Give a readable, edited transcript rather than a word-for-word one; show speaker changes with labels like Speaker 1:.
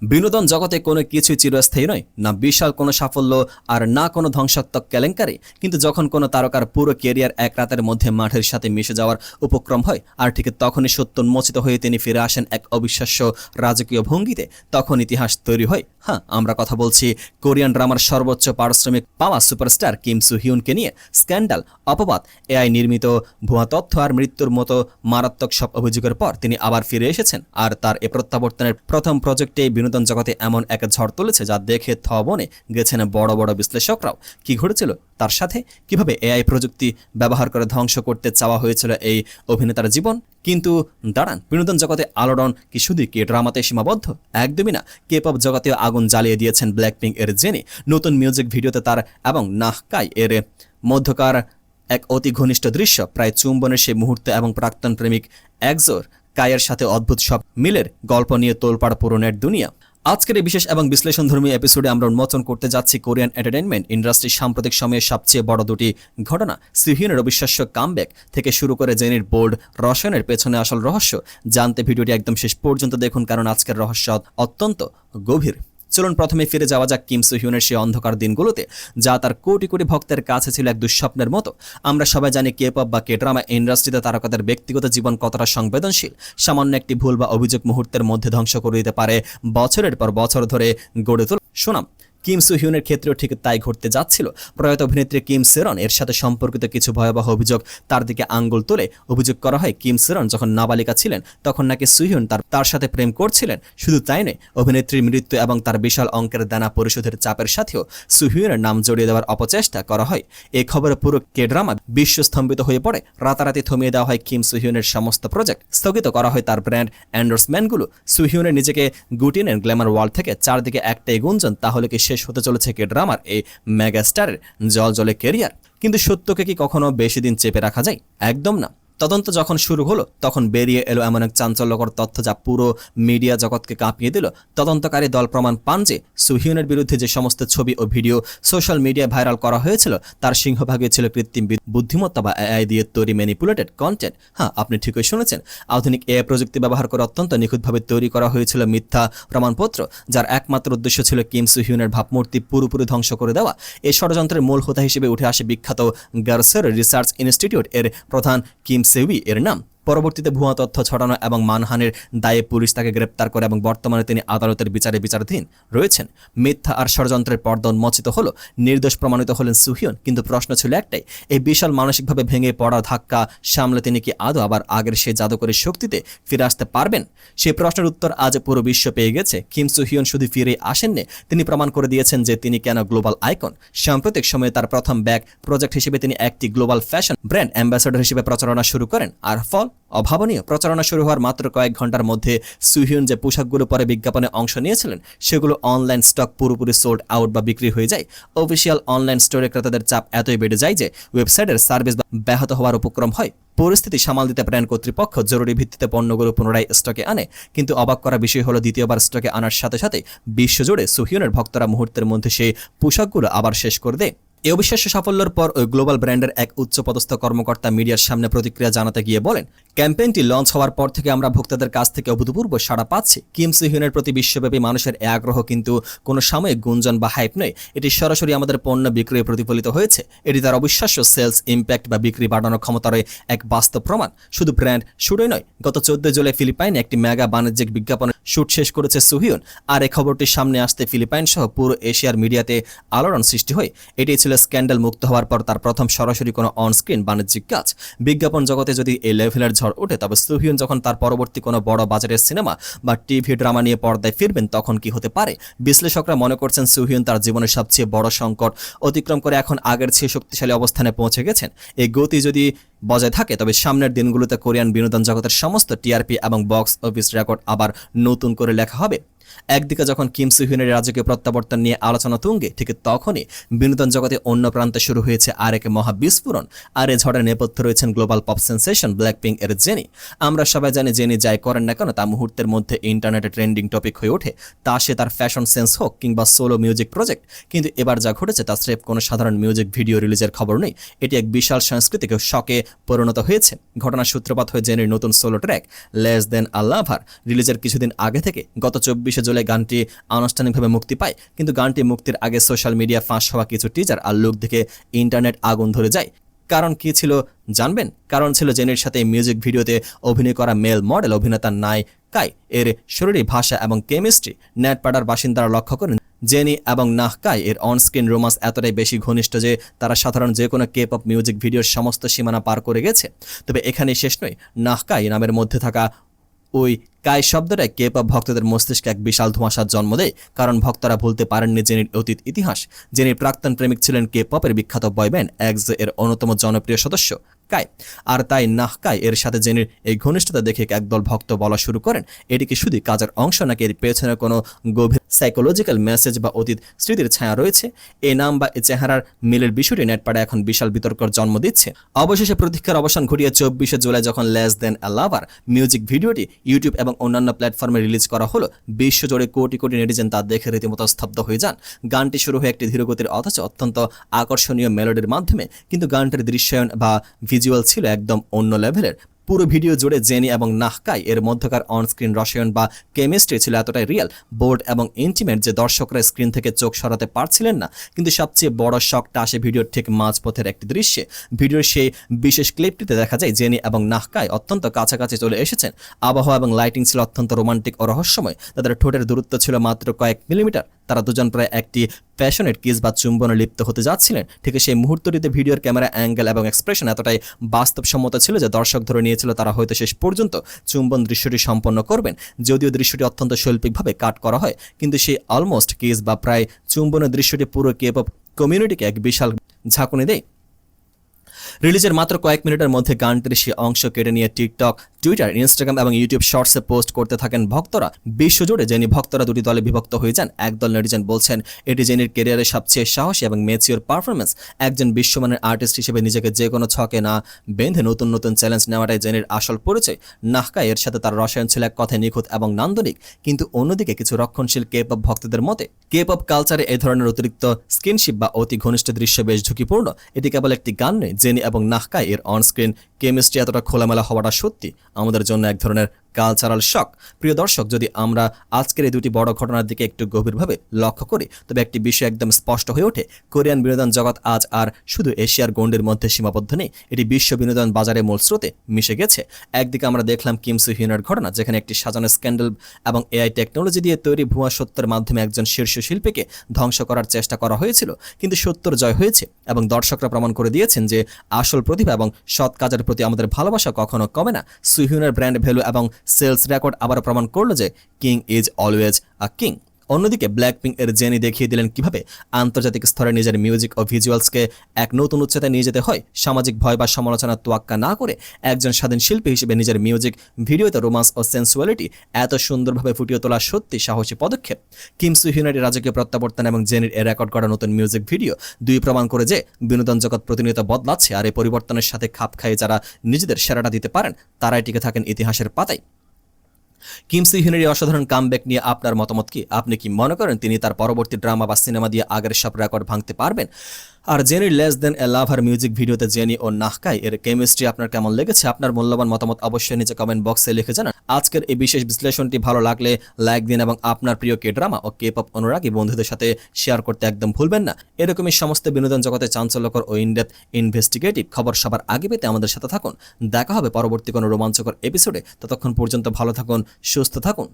Speaker 1: বিনোদন জগতে কোনো কিছুই চিরস্থায়ী নয়, না বিশাল কোনো সাফল্য আর না কোনো ধ্বংসাত্মক কেলেঙ্কারি। কিন্তু যখন কোনো তারকার পুরো ক্যারিয়ার এক রাতের মধ্যে মাঠের সাথে মিশে যাওয়ার উপক্রম হয়, আর ঠিক তখনই সত্য উন্মোচিত হয়ে তিনি ফিরে আসেন এক অবিশ্বাস্য রাজকীয় ভঙ্গিতে, তখন ইতিহাস তৈরি হয়। হ্যাঁ, আমরা কথা বলছি কোরিয়ান ড্রামার সর্বোচ্চ পারিশ্রমিক পাওয়া সুপারস্টার কিম সু হিউনকে নিয়ে। স্ক্যান্ডাল, অপবাদ, এআই নির্মিত ভুয়া তথ্য আর মৃত্যুর মতো মারাত্মক সব অভিযোগের পর তিনি আবার ফিরে এসেছেন। আর তার এ প্রত্যাবর্তনের প্রথম প্রজেক্টে বিনোদন জগতে এমন এক ঝড় তুলেছে যা দেখে থবনে গেছেন বড় বড় বিশ্লেষকরাও। কি ঘটেছিল তার সাথে, কিভাবে এআই প্রযুক্তি ব্যবহার করে ধ্বংস করতে চাওয়া হয়েছিল এই অভিনেতার জীবন। কিন্তু দাঁড়ান, বিনোদন জগতে আলোড়ন কি শুধু কে ড্রামাতে সীমাবদ্ধ? একদমই না। কে পপ জগতেও আগুন জ্বালিয়ে দিয়েছেন ব্ল্যাকপিঙ্ক এর জেনি। নতুন মিউজিক ভিডিওতে তার এবং নাহকাই এর মধ্যকার এক অতি ঘনিষ্ঠ দৃশ্য, প্রায় চুম্বনের সেই মুহূর্ত এবং প্রাক্তন প্রেমিক একজোর কায়ের সাথে অদ্ভুত সব মিলের গল্প নিয়ে তোলপাড় পুরো নেট দুনিয়া। আজকের এই বিশেষ এবং বিশ্লেষণধর্মী এপিসোডে আমরা উন্মোচন করতে যাচ্ছি কোরিয়ান এন্টারটেইনমেন্ট ইন্ডাস্ট্রির সাম্প্রতিক সময়ে সবচেয়ে বড় দুটি ঘটনা, সুহিউনের অবিশ্বাস্য কামব্যাক থেকে শুরু করে জেনির বোল্ড রসায়নের পেছনে আসল রহস্য। জানতে ভিডিওটি একদম শেষ পর্যন্ত দেখুন, কারণ আজকের রহস্য অত্যন্ত গভীর। চলুন প্রথমে ফিরে যাওয়া যাক কিম সু হিউনের সেই অন্ধকার দিনগুলোতে, যা তার কোটি কোটি ভক্তের কাছে ছিল এক দুঃস্বপ্নের মতো। আমরা সবাই জানি কে পপ বা কে ড্রামা ইন্ডাস্ট্রিতে তারকাদের ব্যক্তিগত জীবন কতটা সংবেদনশীল। সামান্য একটি ভুল বা অভিযোগ মুহূর্তের মধ্যে ধ্বংস করে দিতে পারে বছরের পর বছর ধরে গড়ে তোলা সুনাম। কিম সু হিউনের ক্ষেত্রেও ঠিক তাই ঘটতে যাচ্ছিল। প্রয়াত অভিনেত্রী কিম সেরন এর সাথে সম্পর্কিত কিছু ভয়াবহ অভিযোগ তার দিকে আঙ্গুল তুলে অভিযোগ করা হয় কিম সেরন যখন নাবালিকা ছিলেন তখন নাকি সুহিউন তার সাথে প্রেম করছিলেন। শুধু তাই নয়, অভিনেত্রীর মৃত্যু এবং তার বিশাল অঙ্কের দেনা পরিশোধের চাপের সাথেও সুহিউনের নাম জড়িয়ে দেওয়ার অপচেষ্টা করা হয়। এই খবরে পুরো কে ড্রামা বিশ্বস্তম্ভিত হয়ে পড়ে। রাতারাতি থমিয়ে দেওয়া হয় কিম সুহিউনের সমস্ত প্রজেক্ট, স্থগিত করা হয় তার ব্র্যান্ড এন্ডোর্সমেন্টগুলো। সুহিউনের নিজেকে গুটিয়ে নেন গ্ল্যামার ওয়ার্ল্ড থেকে। চারদিকে একটাই গুঞ্জন, তাহলে কি শেষ হতে চলেছে কে ড্রামার এই মেগাস্টারের জলজলে ক্যারিয়ার? কিন্তু সত্যকে কি কখনো বেশি দিন চেপে রাখা যায়? একদম না। তদন্ত যখন শুরু হলো তখন বেরিয়ে এলো এমন এক চাঞ্চল্যকর তথ্য যা পুরো মিডিয়া জগৎকে কাঁপিয়ে দিল। তদন্তকারী দল প্রমাণ পান যে সুহিউনের বিরুদ্ধে যে সমস্ত ছবি ও ভিডিও সোশ্যাল মিডিয়ায় ভাইরাল করা হয়েছিল তার সিংহভাগে ছিল কৃত্রিম বুদ্ধিমত্তা বা এআই দিয়ে তৈরি ম্যানিপুলেটেড কন্টেন্ট। হ্যাঁ, আপনি ঠিকই শুনেছেন। আধুনিক এআই প্রযুক্তি ব্যবহার করে অত্যন্ত নিখুঁতভাবে তৈরি করা হয়েছিল মিথ্যা প্রমাণপত্র, যার একমাত্র উদ্দেশ্য ছিল কিম সুহিউনের ভাবমূর্তি পুরোপুরি ধ্বংস করে দেওয়া। এই ষড়যন্ত্রের মূল হোতা হিসেবে উঠে আসে বিখ্যাত গার্সের রিসার্চ ইনস্টিটিউট এর প্রধান কিম সেউই এর নাম। পরবর্তীতে ভুয়া তথ্য ছড়ানো এবং মানহানির দায়ে পুলিশ তাকে গ্রেপ্তার করে এবং বর্তমানে তিনি আদালতের বিচারাধীন রয়েছেন। মিথ্যা আর ষড়যন্ত্রের পর্দা উন্মোচিত হলো, নির্দোষ প্রমাণিত হলেন সুহিউন। কিন্তু প্রশ্ন ছিল একটাই, এই বিশাল মানসিকভাবে ভেঙে পড়া ধাক্কা সামলে তিনি কি আদৌ আবার আগের সেই জাদুকরী শক্তিতে ফিরে আসতে পারবেন? সেই প্রশ্নের উত্তর আজ পুরো বিশ্ব পেয়ে গেছে। কিম সুহিউন শুধু ফিরে আসেননি, তিনি প্রমাণ করে দিয়েছেন যে তিনি কেন গ্লোবাল আইকন। সাম্প্রতিক সময়ে তার প্রথম ব্যাক প্রজেক্ট হিসেবে তিনি একটি গ্লোবাল ফ্যাশন ব্র্যান্ড অ্যাম্বাসেডর হিসেবে প্রচারণা শুরু করেন। আর ফল অভাবনীয়। প্রচারণা শুরু হওয়ার মাত্র কয়েক ঘন্টার মধ্যে সুহিউন যে পোশাকগুলো পরে বিজ্ঞাপনে অংশ নিয়েছিলেন সেগুলো অনলাইন স্টক পুরোপুরি সোল্ড আউট বা বিক্রি হয়ে যায়। অফিসিয়াল অনলাইন স্টোরে ক্রেতাদের চাপ এতই বেড়ে যায় যে ওয়েবসাইটের সার্ভিস ব্যাহত হওয়ার উপক্রম হয়। পরিস্থিতি সামাল দিতে ব্র্যান্ড কর্তৃপক্ষ জরুরি ভিত্তিতে পণ্যগুলো পুনরায় স্টকে আনে। কিন্তু অবাক করা বিষয় হলো, দ্বিতীয়বার স্টকে আনার সাথে সাথে বিশ্বজুড়ে সুহিউনের ভক্তরা মুহূর্তের মধ্যে সেই পোশাকগুলো আবার শেষ করে দেয়। এই অবিশ্বাস্য সাফল্যের পর ওই গ্লোবাল ব্র্যান্ডের এক উচ্চপদস্থ কর্মকর্তা মিডিয়ার সামনে প্রতিক্রিয়া জানাতে গিয়ে বলেন, ক্যাম্পেইনটি লঞ্চ হওয়ার পর থেকে আমরা ভোক্তাদের কাছ থেকে অভূতপূর্ব সাড়া পাচ্ছি। কিম সুহিউনের প্রতি বিশ্বব্যাপী মানুষের এই আগ্রহ কিন্তু কোনো সাময়িক গুঞ্জন বা হাইপ নয়, এটি সরাসরি আমাদের পণ্য বিক্রয়ে প্রতিফলিত হয়েছে। এটি তার অবিশ্বাস্য সেলস ইম্প্যাক্ট বা বিক্রি বাড়ানোর ক্ষমতার এক বাস্তব প্রমাণ। শুধু ব্র্যান্ড শুটই নয়, গত 14 জুলাই ফিলিপাইনে একটি মেগা বাণিজ্যিক বিজ্ঞাপনের শুট শেষ করেছে সুহিউন। আর এই খবরটি সামনে আসতে ফিলিপাইন সহ পুরো এশিয়ার মিডিয়াতে আলোড়ন সৃষ্টি হয়। এটি ছিল স্ক্যান্ডাল মুক্ত হওয়ার পর তার প্রথম সরাসরি কোনো অনস্ক্রিন বাণিজ্যিক কাজ। বিজ্ঞাপন জগতে যদি এই লেভেলের ঝড় ওঠে, তবে সুহিউন যখন তার পরবর্তী কোনো বড় বাজারের সিনেমা বা টিভি ড্রামা নিয়ে পর্দায় ফিরবেন তখন কি হতে পারে? বিশ্লেষকরা মনে করছেন সুহিউন তার জীবনের সবচেয়ে বড় সংকট অতিক্রম করে এখন আগের চেয়ে শক্তিশালী অবস্থানে পৌঁছে গেছেন। এই গতি যদি বজায় থাকে তবে সামনের দিনগুলোতে কোরিয়ান বিনোদন জগতের সমস্ত টিআরপি এবং বক্স অফিস রেকর্ড আবার নতুন করে লেখা হবে। একদিকে যখন কিম সুহিউনের রাজকীয় প্রত্যাবর্তন নিয়ে আলোচনা তুঙ্গে, ঠিক তখনই বিনোদন জগতে অন্য প্রান্তে শুরু হয়েছে আরেক মহা বিস্ফোরণ। আর এ ঝড়ের নেপথ্যে রয়েছেন গ্লোবাল পপ সেন্সেশন ব্ল্যাকপিঙ্ক এর জেনি। আমরা সবাই জানি জেনি যাই করেন না কেন তা মুহূর্তের মধ্যে ইন্টারনেটে ট্রেন্ডিং টপিক হয়ে ওঠে, তা সে তার ফ্যাশন সেন্স হোক কিংবা সোলো মিউজিক প্রজেক্ট। কিন্তু এবার যা ঘটেছে তা স্রেফ কোনো সাধারণ মিউজিক ভিডিও রিলিজের খবর নেই, এটি এক বিশাল সাংস্কৃতিক শকে পরিণত হয়েছে। ঘটনার সূত্রপাত হয়ে জেনির নতুন সোলো ট্র্যাক লেস দেন আ লাভার রিলিজের কিছুদিন আগে থেকে গত 24 জুলাই গানটি আনুষ্ঠানিকভাবে মুক্তি পায়। কিন্তু গানটি মুক্তির আগে সোশ্যাল মিডিয়া ফাঁস হওয়া কিছু টিজার আর লুক দেখে ইন্টারনেট আগুন ধরে যায়। কারণ কি ছিল জানবেন? কারণ ছিল জেনির সাথে মিউজিক ভিডিওতে অভিনয় করা মেল মডেল অভিনেতা নাহকাই এর শরীরী ভাষা এবং কেমিস্ট্রি। নেটপাড়ার বাসিন্দারা লক্ষ্য করেন জেনি এবং নাহকাই এর অনস্ক্রিন রোমান্স এতটাই বেশি ঘনিষ্ঠ যে তারা সাধারণ যে কোনো কে পপ মিউজিক ভিডিওর সমস্ত সীমানা পার করে গেছে। তবে এখানেই শেষ নয়। নাহকাই নামের মধ্যে থাকা ওই কাই শব্দটাই কে পপ ভক্তদের মস্তিষ্কে এক বিশাল ধোঁয়াশার জন্ম দেয়। কারণ ভক্তরা ভুলতে পারেননি জেনির অতীত ইতিহাস। জেনির প্রাক্তন প্রেমিক ছিলেন কে পপের বিখ্যাত বয়ব্যান্ড এক্সো এর অন্যতম জনপ্রিয় সদস্য কাই। আর তাই নাহকাই এর সাথে জেনির এই ঘনিষ্ঠতা দেখে একদল ভক্ত বলা শুরু করেন, এটি কি শুধু কাজের অংশ নাকি এর পেছনে কোনো গভীর সাইকোলজিক্যাল মেসেজ বা অতীত স্মৃতির ছায়া রয়েছে? এই নাম বা এই চেহারার মিলের বিষয়টি নেটপাড়ায় এখন বিশাল বিতর্কের জন্ম দিচ্ছে। অবশেষে প্রতীক্ষার অবসান ঘটিয়ে 24 জুলাই যখন লেস দেন আ লাভার মিউজিক ভিডিওটি ইউটিউব এবং অন্যান্য প্ল্যাটফর্মে রিলিজ করা হলো, বিশ্বজুড়ে কোটি কোটি নেটিজেন তা দেখে রীতিমতো স্তব্ধ হয়ে যান। গানটি শুরু হয়ে একটি ধীরগতির অথচ অত্যন্ত আকর্ষণীয় মেলোডির মাধ্যমে, কিন্তু গানটির দৃশ্যায়ন বা ভিজুয়াল ছিল একদম অন্য লেভেলের। পুরো ভিডিও জুড়ে জেনি এবং নাহকাই এর মধ্যকার অনস্ক্রিন রসায়ন বা কেমিস্ট্রি ছিল এতটাই রিয়েল, বোল্ড এবং ইন্টিমেট যে দর্শকরা স্ক্রিন থেকে চোখ সরাতে পারছিলেন না। কিন্তু সবচেয়ে বড় শকটা আসে ভিডিওর ঠিক মাঝপথের একটি দৃশ্যে। ভিডিওর সেই বিশেষ ক্লিপটিতে দেখা যায় জেনি এবং নাহকাই অত্যন্ত কাছাকাছি চলে এসেছেন। আবহাওয়া এবং লাইটিং ছিল অত্যন্ত রোমান্টিক ও রহস্যময়। তাদের ঠোঁটের দূরত্ব ছিল মাত্র কয়েক মিলিমিটার। তারা দুজন প্রায় একটি প্যাশনেট কিস বা চুম্বনে লিপ্ত হতে যাচ্ছিলেন। ঠিক সেই মুহূর্তটিতে ভিডিওর ক্যামেরা অ্যাঙ্গেল এবং এক্সপ্রেশন এতটাই বাস্তবসম্মত ছিল যে দর্শক ধরে নিয়েছিল তারা হয়তো শেষ পর্যন্ত চুম্বন দৃশ্যটি সম্পন্ন করবেন। যদিও দৃশ্যটি অত্যন্ত শৈল্পিকভাবে কাট করা হয়, কিন্তু সেই অলমোস্ট কিস বা প্রায় চুম্বনের দৃশ্যটি পুরো কে পপ কমিউনিটিকে এক বিশাল ঝাঁকুনি দেয়। রিলিজের মাত্র কয়েক মিনিটের মধ্যে গানটির সেই অংশ কেটে নিয়ে টিকটক, টুইটার, ইনস্টাগ্রাম এবং ইউটিউব শর্টসে পোস্ট করতে থাকেন ভক্তরা। বিশ্বজুড়ে জেনি ভক্তরা দুটি দলে বিভক্ত হয়ে যান। একদল নেটিজেন বলছেন এটি জেনির ক্যারিয়ারের সবচেয়ে সাহসী এবং ম্যাচিওর পারফরমেন্স। একজন বিশ্বমানের আর্টিস্ট হিসেবে নিজেকে যে কোনো ছকে না বেঁধে নতুন নতুন চ্যালেঞ্জ নেওয়াটাই জেনির আসল পরিচয়। নাহকাই এর সাথে তার রসায়ন ছিল এক কথায় নিখুঁত এবং নান্দনিক। কিন্তু অন্যদিকে কিছু রক্ষণশীল কে পপ ভক্তদের মতে কে পপ কালচারে এই ধরনের অতিরিক্ত স্কিনশিপ বা অতি ঘনিষ্ঠ দৃশ্য বেশ ঝুঁকিপূর্ণ। এটি কেবল একটি গান নয়, জেনি এবং নাহকাই এর অনস্ক্রিন কেমিস্ট্রি এতটা খোলামেলা হওয়াটা সত্যি আমাদের জন্য এক ধরনের কালচারাল শক। প্রিয় দর্শক, যদি আমরা আজকের এই দুটি বড় ঘটনার দিকে একটু গভীরভাবে লক্ষ্য করি, তবে একটি বিষয় একদম স্পষ্ট হয়ে ওঠে। কোরিয়ান বিনোদন জগৎ আজ আর শুধু এশিয়ার গণ্ডির মধ্যে সীমাবদ্ধ নেই, এটি বিশ্ব বিনোদন বাজারে মূল স্রোতে মিশে গেছে। একদিকে আমরা দেখলাম কিম সু হিউনের ঘটনা, যেখানে একটি সাজানো স্ক্যান্ডাল এবং এআই টেকনোলজি দিয়ে তৈরি ভুয়া সত্যের মাধ্যমে একজন শীর্ষ শিল্পীকে ধ্বংস করার চেষ্টা করা হয়েছিল। কিন্তু সত্যর জয় হয়েছে এবং দর্শকরা প্রমাণ করে দিয়েছেন যে আসল প্রতিভা এবং সৎ কাজের প্রতি আমাদের ভালোবাসা কখনো কমে না। সুহিউনের ব্র্যান্ড ভ্যালু এবং সেলস রেকর্ড আবার প্রমাণ করলো যে king is always a king. অন্যদিকে ব্ল্যাকপিঙ্ক এর জেনি দেখিয়ে দিলেন কিভাবে আন্তর্জাতিক স্তরে নিজের মিউজিক ও ভিজুয়ালসকে এক নতুন উচ্চতায় নিয়ে যেতে হয়। সামাজিক ভয় বা সমালোচনার তোয়াক্কা না করে একজন স্বাধীন শিল্পী হিসেবে নিজের মিউজিক ভিডিওতে রোমান্স ও সেন্সুয়ালিটি এত সুন্দরভাবে ফুটিয়ে তোলা সত্যি সাহসী পদক্ষেপ। কিম সু হিউনের রাজকীয় প্রত্যাবর্তন এবং জেনির এ রেকর্ড করা নতুন মিউজিক ভিডিও দুই প্রমাণ করে যে বিনোদন জগৎ প্রতিনিয়ত বদলাচ্ছে, আর এই পরিবর্তনের সাথে খাপ খাইয়ে যারা নিজেদের সেরাটা দিতে পারেন তারাই টিকে থাকেন ইতিহাসের পাতায়। কিম সু হিউনের এই অসাধারণ কামব্যাক নিয়ে আপনার মতামত কি? আপনি কি মনে করেন তিনি তার পরবর্তী ড্রামা বা সিনেমা দিয়ে আগের সব রেকর্ড ভাঙতে পারবেন? আর জেনির লেস দেন এ লাভার মিউজিক ভিডিওতে জেনি ও নাহকাই এর কেমিস্ট্রি আপনার কেমন লেগেছে? আপনার মূল্যবান মতামত অবশ্যই নিচে কমেন্ট বক্সে লিখে জানান। আজকের এই বিশেষ বিশ্লেষণটি ভালো লাগলে লাইক দিন এবং আপনার প্রিয় কে ড্রামা ও কে পপ অনুরাগী বন্ধুদের সাথে শেয়ার করতে একদম ভুলবেন না। এরকমই সমস্ত বিনোদন জগতে চাঞ্চল্যকর ও ইনডেপথ ইনভেস্টিগেটিভ খবর সবার আগে পেতে আমাদের সাথে থাকুন। দেখা হবে পরবর্তী কোনো রোমাঞ্চকর এপিসোডে। ততক্ষণ পর্যন্ত ভালো থাকুন, সুস্থ থাকুন।